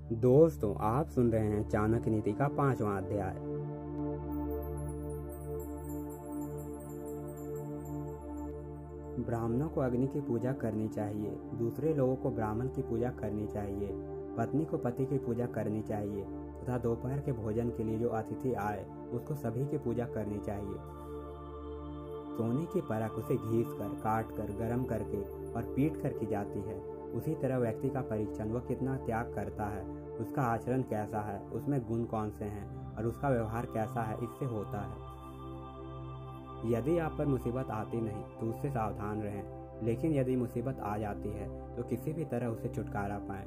दोस्तों, आप सुन रहे हैं चाणक्य नीति का 5वां अध्याय। ब्राह्मणों को अग्नि की पूजा करनी चाहिए, दूसरे लोगों को ब्राह्मण की पूजा करनी चाहिए, पत्नी को पति की पूजा करनी चाहिए तथा दोपहर के भोजन के लिए जो अतिथि आए उसको सभी की पूजा करनी चाहिए। सोने की परख उसे घीस कर, काट कर, गर्म करके और पीट कर की जाती है। उसी तरह व्यक्ति का परीक्षण वह कितना त्याग करता है, उसका आचरण कैसा है, उसमें गुण कौन से हैं और उसका व्यवहार कैसा है, इससे होता है। यदि आप पर मुसीबत आती नहीं तो उससे सावधान रहें, लेकिन यदि मुसीबत आ जाती है तो किसी भी तरह उससे छुटकारा पाएं।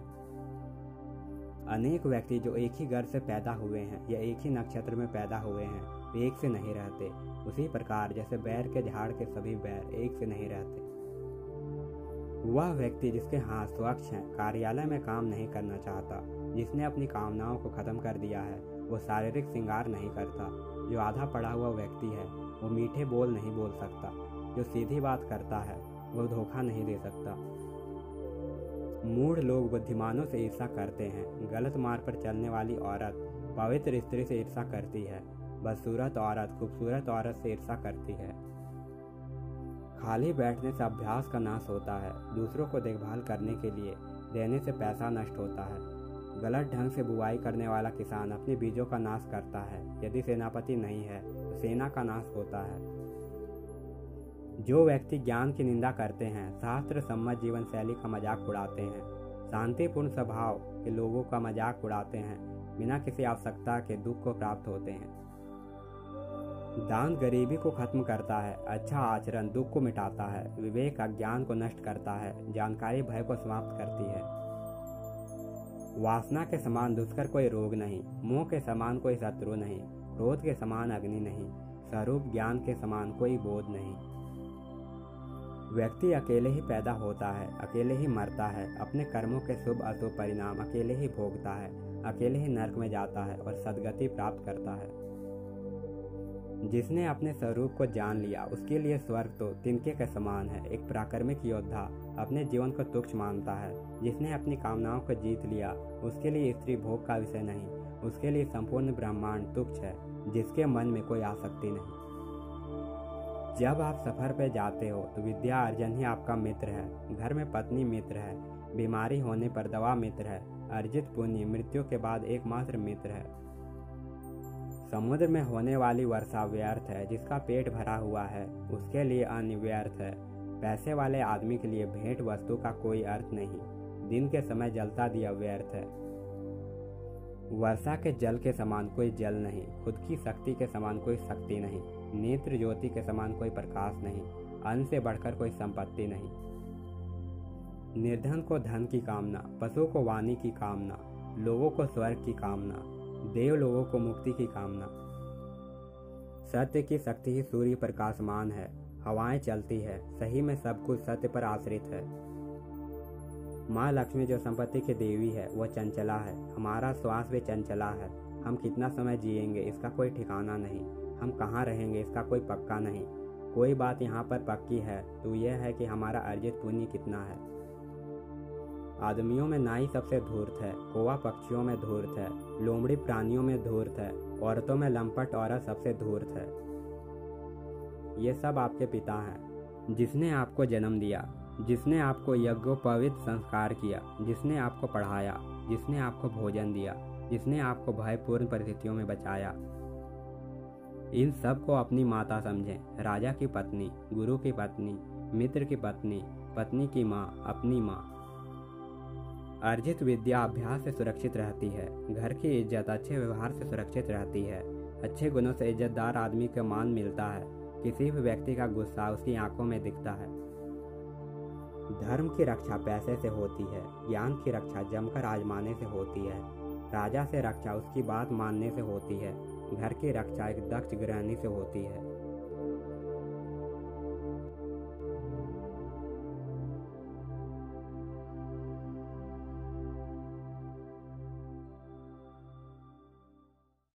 अनेक व्यक्ति जो एक ही घर से पैदा हुए हैं या एक ही नक्षत्र में पैदा हुए हैं वे एक से नहीं रहते। उसी प्रकार जैसे बैर के झाड़ के सभी बैर एक से नहीं रहते। वह व्यक्ति जिसके हाथ स्वच्छ हैं, कार्यालय में काम नहीं करना चाहता, जिसने अपनी कामनाओं को खत्म कर दिया है, वो शारीरिक श्रृंगार नहीं करता। जो आधा पढ़ा हुआ व्यक्ति है वो मीठे बोल नहीं बोल सकता। जो सीधी बात करता है वो धोखा नहीं दे सकता। मूढ़ लोग बुद्धिमानों से ईर्ष्या करते हैं। गलत मार्ग पर चलने वाली औरत पवित्र स्त्री से ईर्ष्या करती है। बदसूरत औरत खूबसूरत औरत से ईर्ष्या करती है। खाली बैठने से अभ्यास का नाश होता है। दूसरों को देखभाल करने के लिए देने से पैसा नष्ट होता है। गलत ढंग से बुवाई करने वाला किसान अपने बीजों का नाश करता है। यदि सेनापति नहीं है तो सेना का नाश होता है। जो व्यक्ति ज्ञान की निंदा करते हैं, शास्त्र सम्मत जीवन शैली का मजाक उड़ाते हैं, शांतिपूर्ण स्वभाव के लोगों का मजाक उड़ाते हैं, बिना किसी आवश्यकता के दुख को प्राप्त होते हैं। दान गरीबी को खत्म करता है। अच्छा आचरण दुख को मिटाता है। विवेक अज्ञान को नष्ट करता है। जानकारी भय को समाप्त करती है। वासना के समान दुष्कर कोई रोग नहीं, मोह के समान कोई शत्रु नहीं, क्रोध के समान अग्नि नहीं, स्वरूप ज्ञान के समान कोई बोध नहीं। व्यक्ति अकेले ही पैदा होता है, अकेले ही मरता है, अपने कर्मों के शुभ अशुभ परिणाम अकेले ही भोगता है, अकेले ही नरक में जाता है और सद्गति प्राप्त करता है। जिसने अपने स्वरूप को जान लिया उसके लिए स्वर्ग तो तिनके के समान है। एक पराक्रमिक योद्धा अपने जीवन को तुच्छ मानता है। जिसने अपनी कामनाओं को जीत लिया उसके लिए स्त्री भोग का विषय नहीं, उसके लिए संपूर्ण ब्रह्मांड तुच्छ है, जिसके मन में कोई आसक्ति नहीं। जब आप सफर पर जाते हो तो विद्या अर्जन ही आपका मित्र है। घर में पत्नी मित्र है, बीमारी होने पर दवा मित्र है, अर्जित पुण्य मृत्यु के बाद एकमात्र मित्र है। समुद्र में होने वाली वर्षा व्यर्थ है। जिसका पेट भरा हुआ है उसके लिए अन्न व्यर्थ है। पैसे वाले आदमी के लिए भेंट वस्तु का कोई अर्थ नहीं। दिन के समय जलता दिया व्यर्थ है। वर्षा के जल के समान कोई जल नहीं, खुद की शक्ति के समान कोई शक्ति नहीं, नेत्र ज्योति के समान कोई प्रकाश नहीं, अन्न से बढ़कर कोई संपत्ति नहीं। निर्धन को धन की कामना, पशु को वाणी की कामना, लोगों को स्वर्ग की कामना, देव लोगों को मुक्ति की कामना। सत्य की शक्ति ही सूर्य प्रकाशमान है। हवाएं चलती है, सही में सब कुछ सत्य पर आश्रित है। माँ लक्ष्मी जो संपत्ति की देवी है वह चंचला है। हमारा श्वास भी चंचला है। हम कितना समय जिएंगे इसका कोई ठिकाना नहीं। हम कहाँ रहेंगे इसका कोई पक्का नहीं। कोई बात यहाँ पर पक्की है तो यह है कि हमारा अर्जित पुण्य कितना है। आदमियों में नाई सबसे धूर्त है, कौवा पक्षियों में धूर्त है, लोमड़ी प्राणियों में धूर्त है, औरतों में लंपट औरत सबसे धूर्त है। ये सब आपके पिता हैं, जिसने आपको जन्म दिया, जिसने आपको यज्ञोपवीत संस्कार किया, जिसने आपको पढ़ाया, जिसने आपको भोजन दिया, जिसने आपको भयपूर्ण परिस्थितियों में बचाया। इन सब को अपनी माता समझें। राजा की पत्नी, गुरु की पत्नी, मित्र की पत्नी, पत्नी की माँ, अपनी माँ। अर्जित विद्या अभ्यास से सुरक्षित रहती है। घर की इज्जत अच्छे व्यवहार से सुरक्षित रहती है। अच्छे गुणों से इज्जतदार आदमी को मान मिलता है। किसी भी व्यक्ति का गुस्सा उसकी आंखों में दिखता है। धर्म की रक्षा पैसे से होती है। ज्ञान की रक्षा जमकर आजमाने से होती है। राजा से रक्षा उसकी बात मानने से होती है। घर की रक्षा एक दक्ष गृहिणी से होती है।